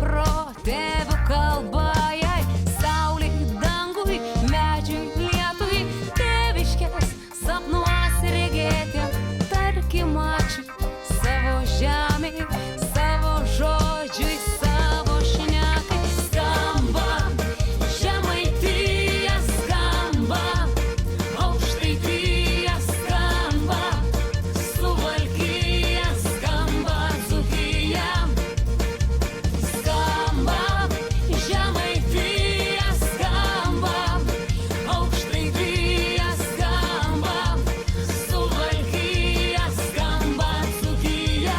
protėvių kalba jai, saulei, dangui, medžiui, lietui, tėviškės sapnuos regėti, tarkim ačiū savo žemei, savo žodžiui, savo šnekai. Skamba Žemaitija, skamba Aukštaitija, skamba Suvalkija, skamba Dzūkija. Skamba Žemaitija, skamba Aukštaitija, skamba Suvalkija, skamba Dzūkija.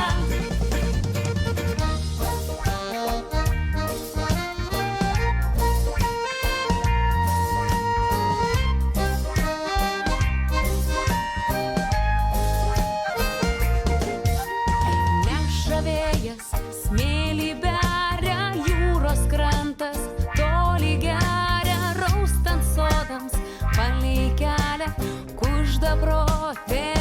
Neša vėjas, smėlį beria, jūros krantas toli geria, raustant sodams palei kelią, kužda protėvių